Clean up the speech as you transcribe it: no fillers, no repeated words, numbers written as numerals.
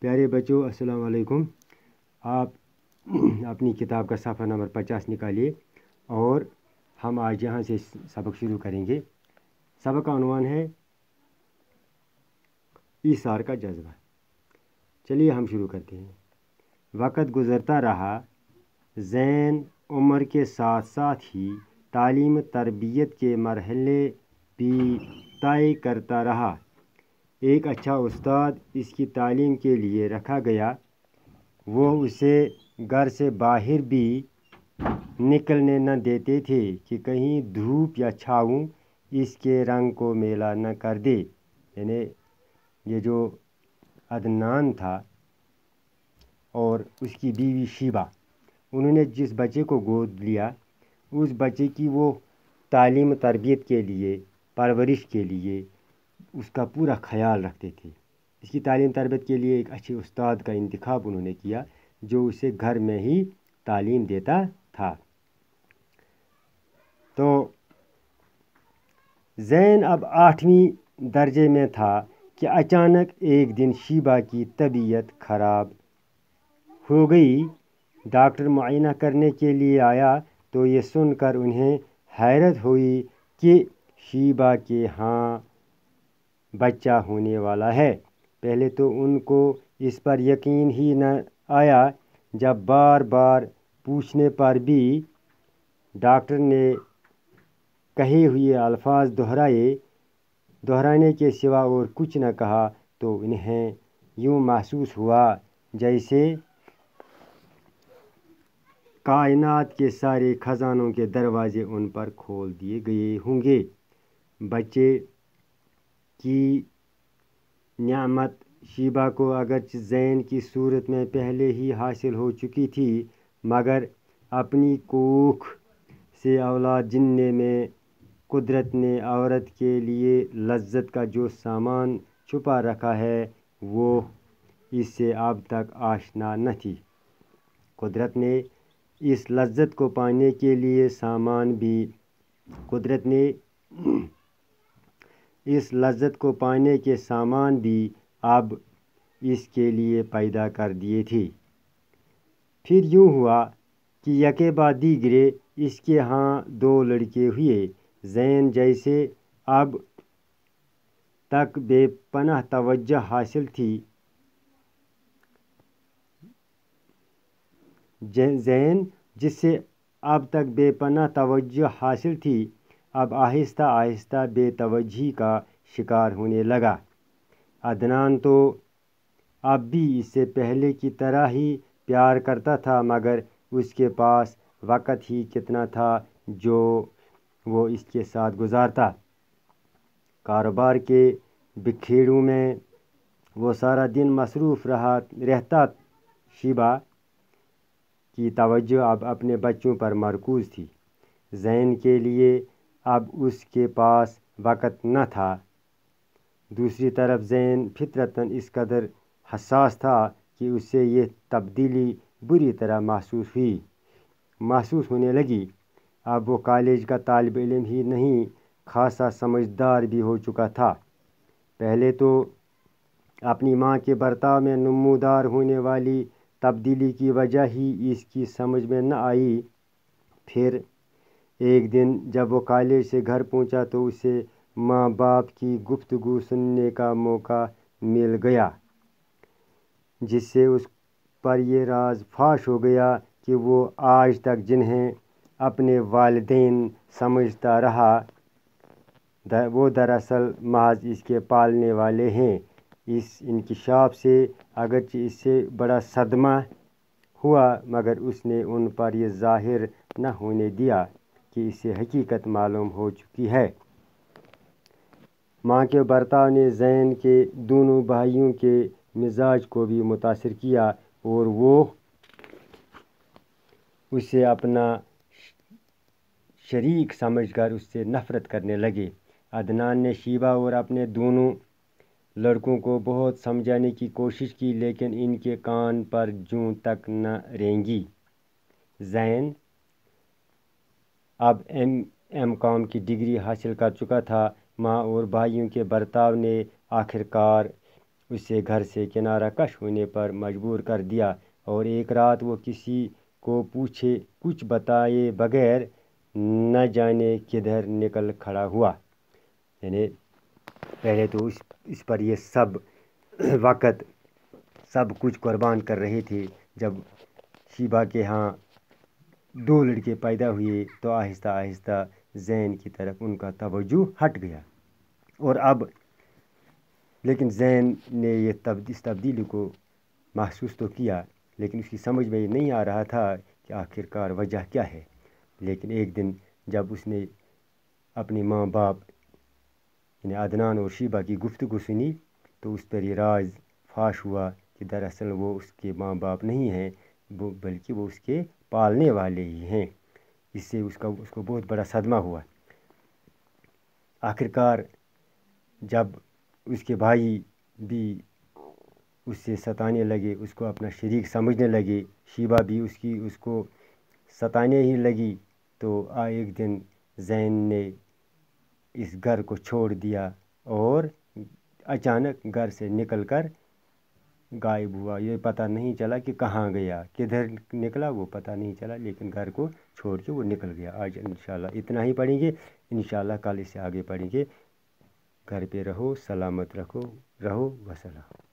پیارے بچوں السلام علیکم۔ آپ اپنی کتاب کا صفحہ نمبر 50 نکالیے اور ہم آج یہاں سے سبق شروع کریں گے۔ سبق کا عنوان ہے ایثار کا جذبہ۔ چلیے ہم شروع کرتے ہیں۔ وقت گزرتا رہا، زین عمر کے ساتھ ساتھ ہی تعلیم تربیت کے مرحلے بھی طے کرتا رہا۔ ایک اچھا استاد اس کی تعلیم کے لیے رکھا گیا۔ وہ اسے گھر سے باہر بھی نکلنے نہ دیتے تھے کہ کہیں دھوپ یا چھاؤں اس کے رنگ کو میلا نہ کر دے۔ یعنی یہ جو عدنان تھا اور اس کی بیوی شیبہ، انہوں نے جس بچے کو گود لیا اس بچے کی وہ تعلیم تربیت کے لیے، پرورش کے لیے اس کا پورا خیال رکھتے تھے۔ اس کی تعلیم تربیت کے لیے ایک اچھے استاد کا انتخاب انہوں نے کیا جو اسے گھر میں ہی تعلیم دیتا تھا۔ تو زین اب 8ویں درجے میں تھا کہ اچانک ایک دن شیبہ کی طبیعت خراب ہو گئی۔ ڈاکٹر معائنہ کرنے کے لیے آیا تو یہ سن کر انہیں حیرت ہوئی کہ شیبہ کے ہاں بچہ ہونے والا ہے۔ پہلے تو ان کو اس پر یقین ہی نہ آیا۔ جب بار بار پوچھنے پر بھی ڈاکٹر نے کہے ہوئے الفاظ دہرانے کے سوا اور کچھ نہ کہا تو انہیں یوں محسوس ہوا جیسے کائنات کے سارے خزانوں کے دروازے ان پر کھول دیے گئے ہوں گے۔ بچے کی نعمت شیبہ کو اگرچہ زین کی صورت میں پہلے ہی حاصل ہو چکی تھی، مگر اپنی کوکھ سے اولاد جننے میں قدرت نے عورت کے لیے لذت کا جو سامان چھپا رکھا ہے وہ اس سے اب تک آشنا نہ تھی۔ قدرت نے اس لذت کو پانے کے لیے سامان بھی اب اس کے لیے پیدا کر دیے تھے۔ پھر یوں ہوا کہ یکے بعد دیگرے اس کے ہاں 2 لڑکے ہوئے۔ زین جسے اب تک بے پناہ توجہ حاصل تھی، اب آہستہ آہستہ بے توجہی کا شکار ہونے لگا۔ عدنان تو اب بھی اس سے پہلے کی طرح ہی پیار کرتا تھا، مگر اس کے پاس وقت ہی کتنا تھا جو وہ اس کے ساتھ گزارتا۔ کاروبار کے بکھیڑوں میں وہ سارا دن مصروف رہتا۔ شیبہ کی توجہ اب اپنے بچوں پر مرکوز تھی۔ زین کے لیے اب اس کے پاس وقت نہ تھا۔ دوسری طرف زین فطرتاً اس قدر حساس تھا کہ اسے یہ تبدیلی بری طرح محسوس ہونے لگی۔ اب وہ کالج کا طالب علم ہی نہیں، خاصا سمجھدار بھی ہو چکا تھا۔ پہلے تو اپنی ماں کے برتاؤ میں نمودار ہونے والی تبدیلی کی وجہ ہی اس کی سمجھ میں نہ آئی۔ پھر ایک دن جب وہ کالج سے گھر پہنچا تو اسے ماں باپ کی گفتگو سننے کا موقع مل گیا، جس سے اس پر یہ راز فاش ہو گیا کہ وہ آج تک جنہیں اپنے والدین سمجھتا رہا وہ دراصل محض اس کے پالنے والے ہیں۔ اس انکشاف سے اگرچہ اس سے بڑا صدمہ ہوا، مگر اس نے ان پر یہ ظاہر نہ ہونے دیا کہ اسے حقیقت معلوم ہو چکی ہے۔ ماں کے برتاؤ نے زین کے دونوں بھائیوں کے مزاج کو بھی متاثر کیا اور وہ اسے اپنا شریک سمجھ کر اس سے نفرت کرنے لگے۔ عدنان نے شیبہ اور اپنے دونوں لڑکوں کو بہت سمجھانے کی کوشش کی، لیکن ان کے کان پر جوں تک نہ رینگی۔ زین اب ایم.کام کی ڈگری حاصل کر چکا تھا۔ ماں اور بھائیوں کے برتاؤ نے آخرکار اسے گھر سے کنارہ کش ہونے پر مجبور کر دیا، اور ایک رات وہ کسی کو پوچھے کچھ بتائے بغیر نہ جانے کدھر نکل کھڑا ہوا۔ یعنی پہلے تو اس پر یہ سب وقت سب کچھ قربان کر رہے تھے۔ جب شیبہ کے ہاں 2 لڑکے پیدا ہوئے تو آہستہ آہستہ زین کی طرف ان کا توجہ ہٹ گیا، اور اب لیکن زین نے اس تبدیلی کو محسوس تو کیا، لیکن اس کی سمجھ میں یہ نہیں آ رہا تھا کہ آخر کار وجہ کیا ہے۔ لیکن ایک دن جب اس نے اپنے ماں باپ یعنی عدنان اور شیبہ کی گفتگو سنی تو اس پر یہ راز فاش ہوا کہ دراصل وہ اس کے ماں باپ نہیں ہیں، بلکہ وہ اس کے پالنے والے ہی ہیں۔ اس سے اس کو بہت بڑا صدمہ ہوا۔ آخرکار جب اس کے بھائی بھی اس سے ستانے لگے، اس کو اپنا شریک سمجھنے لگے، شیبہ بھی اس کو ستانے ہی لگی، تو ایک دن زین نے اس گھر کو چھوڑ دیا اور اچانک گھر سے نکل کر غائب ہوا۔ یہ پتہ نہیں چلا کہ کہاں گیا، کدھر نکلا وہ پتہ نہیں چلا، لیکن گھر کو چھوڑ کے وہ نکل گیا۔ آج انشاءاللہ اتنا ہی پڑھیں گے، انشاءاللہ کل اس سے آگے پڑھیں گے۔ گھر پہ رہو، سلامت رہو، وسلام۔